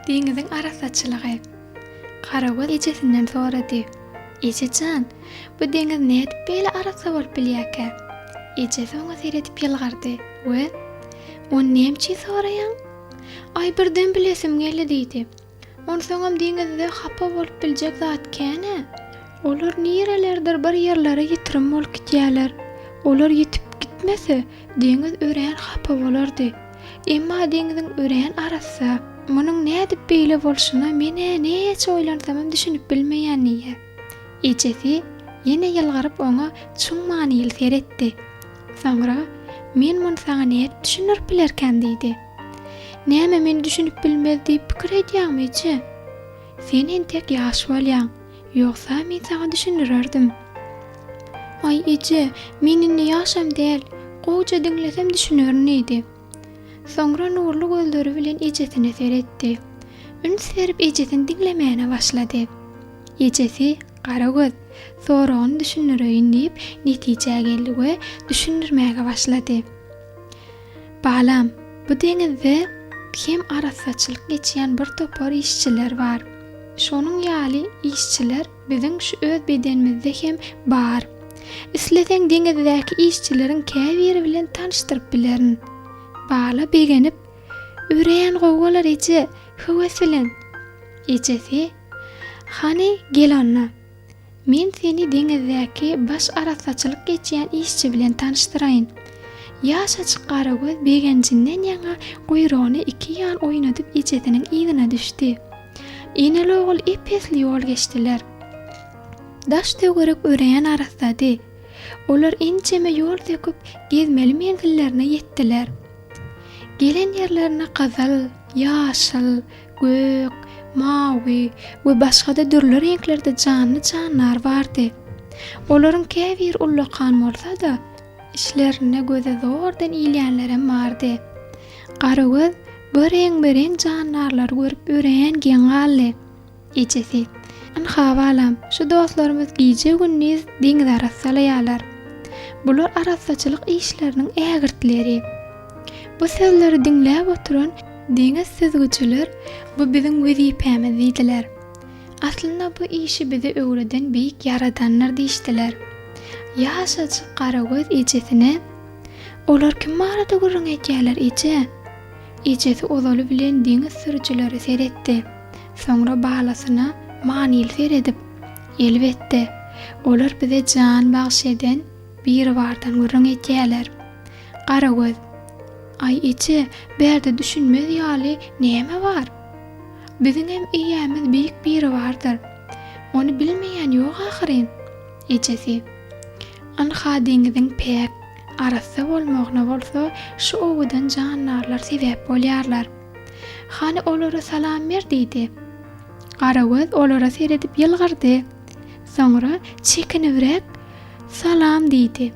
Deňiziň arasaçylygy. Garagöz ejesinden sorady. "Ejejan, bu deňiz nädip beýle arasa bolup bilýärkä?" Ejesi oňa seredip ýylgardy we "On nämçi soraýan?" "Ay birden bilesim geldi" diýdi. "On soňam deňizde hapa bolup biljek zat käne? Olar nirelerdir bir ýerlere ýitirim bolup gitýärler. Olar ýitip gitmese, deňiz ören hapa bolardy. Emma deňiziň ören arasa, munyň nädip beýle bolşyna mene neçe oýlansamam düşünüp bilmeýän niýe." Ejesi ýene ýylgaryp oňa çuň manyly seretdi. Soňra "Men muny saňa nädip düşünür bilerkäm" diýdi. "Näme men düşünüp bilmez diýip pikir edýärmi eje? Sen entek ýaş bolýan, ýogsa men saňa düşünürerdim." "Ay eje, men indi ýaşam däl, goýja diňlesem düşünürün" diýdi. Soňra nurly gözleri bilen ejesine seretdi. Üns berip ejesini diňlemäne başlady. Ejesi "Garagöz, sonra onu düşünüreýin" diýip netijäge geldi we düşündirmäge başlady. "Balam, bu deňizde hem arasaçylyk geçýän bir topar işçiler bar. Şonuň ýaly işçiler biziň şu öz bedenimizde hem bar. Isleseň deňizdäki işçileriň käbiri bilen tanışdyryp bilerin." Bala begenip, "Üreýän gowgalar eje, höwes bilen." Ejesi "Hani gel onna. Men seni deňizdäki baş arasaçylyk geçýän işçi bilen tanışdyraýyn." Ýaş açyk Garagöz begenjinden ýaňa guyrugyny iki ýan oýnadyp ejesiniň ýygyna düşdi. Eneli ogul epesli ýol geçdiler. Daş töwerek öreýän arasady. Olar inçeme ýol döküp gezmeli menzillerine ýetdiler. Gelen ýerlerine gazal, ýaşyl, gök, mawi we başga-da dürli renklerde canly canlar bardy. Olaryň käbir ullakan bolsa-da, işlerine göze zordan iýlenlerem bardy. Garagöz bereň canlarlar görüp öreýän gen galdy. Ejesi "Anha balam, şu dostlarymyz giýje günniz deňiz arasaýarlar. Bular arasaçylyk işleriniň ägirtleri." Bu sözleri dinläp oturan deňiz süzgüçiler "Bu biziň wezipemiz" diýdiler. Aslynda bu işi bize öwreden beýik ýaradanlar diýişdiler. Ýaş açyk Garagöz ejesine "Olar kim barada gürrüň etýärler eje?" Ejesi ozaly bilen deňiz sürüçileri seretdi. Soňra balasyna manyly seredip "Elbetde, olar bize jan bagşeden bir bardan gürrüň etýärler." Garagöz "Ay eje, berde düşünmez ýaly näme bar? Biziň hem iýämiz beýik biri bardyr. Onu bilmeýän ýok ahyryn." Ejesi "Anha deňiziň pek arasa bolmagyna bolsa, şu owadan canlarlar sebäp bolýarlar. Hani olara salam ber" diýdi. Garagöz olara seredip ýylgardy. Soňra çekinibirek "Salam" diýdi.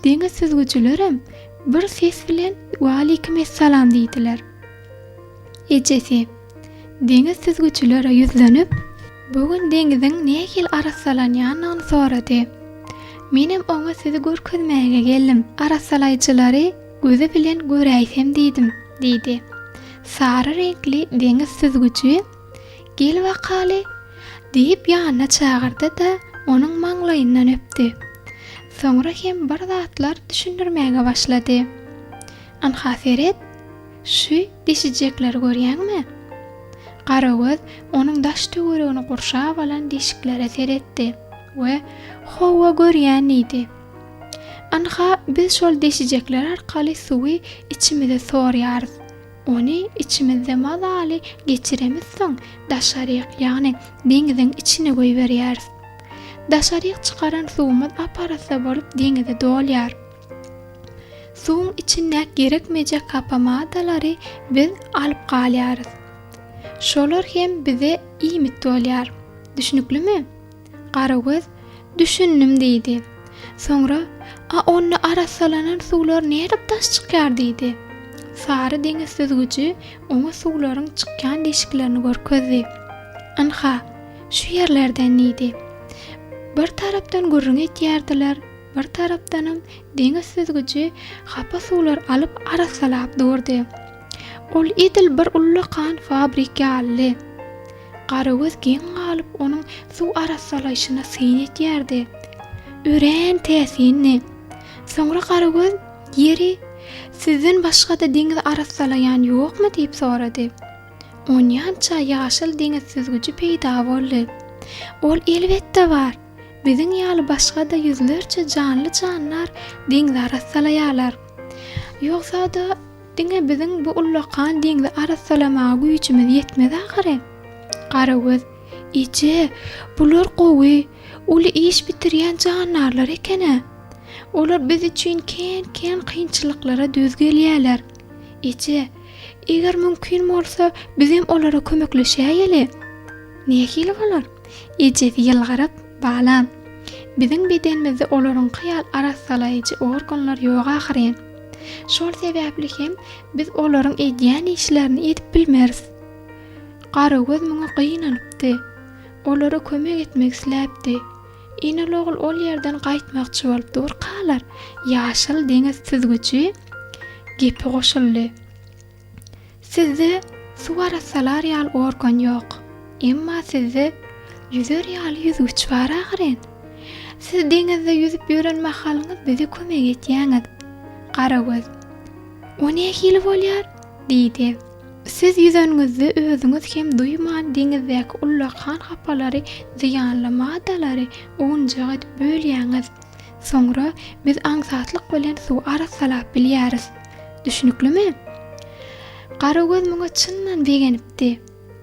Deňiz süzgüçilerem bir ses bilen "Waleýkum essalam" diýdiler. Ejesi deňiz süzgüçilere ýüzlenip, "Bugün deňiziň nähil arasalanýanyny sorady. Menem oňa sizi görkezmäge geldim. Arasalaýjylary gözi bilen göräýsem diýdim" diýdi. Sara renkli deňiz süzgüçi "Gel wakaly" diýip ýanyna çagyrdy da onuň maňlaýyndan öpdi. Soňra hem bir zatlar düşündirmäge başlady. "Anha Ferit, şu deşijekler görýäňmi?" Garagöz onuň daş töweregini gurşap alan deşiklere seretdi we "Howa görýän" diýdi. "Anha biz şol deşijekler arkaly suwy içimize sorýarys. Ony içimizde mazaly geçiremizsoň daşaryk, ýagny deňiziň içine goýberýäris. Daşaryk çykaran suwumyz aparasa bolup deňize dolýar. Suwuň içinde gerekmejek kapamadalary biz alyp galýarys. Şolar hem bize iýmit bolýar. Düşünüklimi?" Garagöz "Düşündim" diýdi. Soňra "A ony arasalanan suwlar nädip daş çykýar" diýdi. Sary deňiz süzgüçi oňa suwlaryň çykýan deşiklerini görkezdi. "Anha, şu ýerlerden" diýdi. Bir tarapdan gürrüň etýärdiler, bir tarapdanam deňiz süzgüçi hapa suwlar alyp arasalap durdy. Ol edil bir ullakan fabrika aldy. Garagöz giň galyp onuň suw arasalaýyşyna syn etýärdi. Ören täsini. Soňra Garagöz ýeri sizden başga da deňiz arasalaýan ýokmy diýip sorady. Onýança ýaşyl deňiz süzgüji peýda boldy. Ol elbetde bar. Biziň ýaly başga da ýüzlerçe canly canlar deňiz arasalaýarlar. Ýoksa da diňe biziň bu ullakan deňiz arasalamaga güýçimiz ýetmez ahyrı. Garagöz, "Ije, bular gowy, uly iş bitirýän canlarlar ekene. Olar biz üçin ken kynçylyklara düz gelýärler. Ije, eger mümkin bolsa bizim olara kömekleşäýeli." "Nähili bolar?" Ije ýylgyryp, "Balam, biziň bedenimizde olaryň hyýal arasalaýjy organlar ýok ahyryn. Şol sebäpli hem biz olaryň edýän işlerini edip bilmeris." Garagöz muňa gynanypdy. Olara kömek etmek isläpdi. Inel ogul ol ýerden gaýtmakçy bolup dur qalar. Ýaşyl deňiz süzgüji gepi goşuldy. "Sizde suw arasalar ýaly organ ýok. Emma sizde yüzer ýaly yüzgüç bar ahyryn. Siz deňizde yüzüp ýören mahalyňyz bize kömek etýäňiz." Garagöz, "O nähili bolýar?" diýdi. "Siz yüzeniňizde özüňiz hem duýman deňizdäki ullakan hapalary, ziýanly maddalary onjaga edip bölýäňiz. Soňra biz aňsatlyk bilen suw arasalap bilýäris. Düşnüklümi?" Garagöz muňa çyndan begenipdi.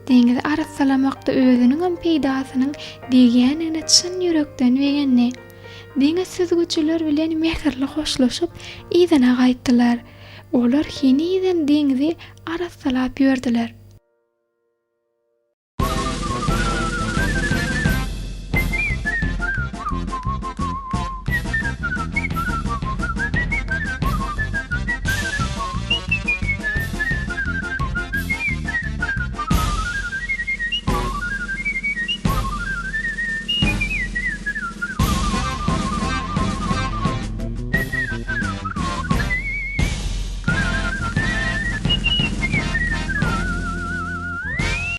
Deňiz arasalamakda özüniň hem peýdasynyň diýgenine çyn ýürekden begenni. Deňiz süzgüçiler bilen mehirli hoşlaşyp ýzyna gaýtdylar. Olar hiniden deňizi arasalap ýördiler.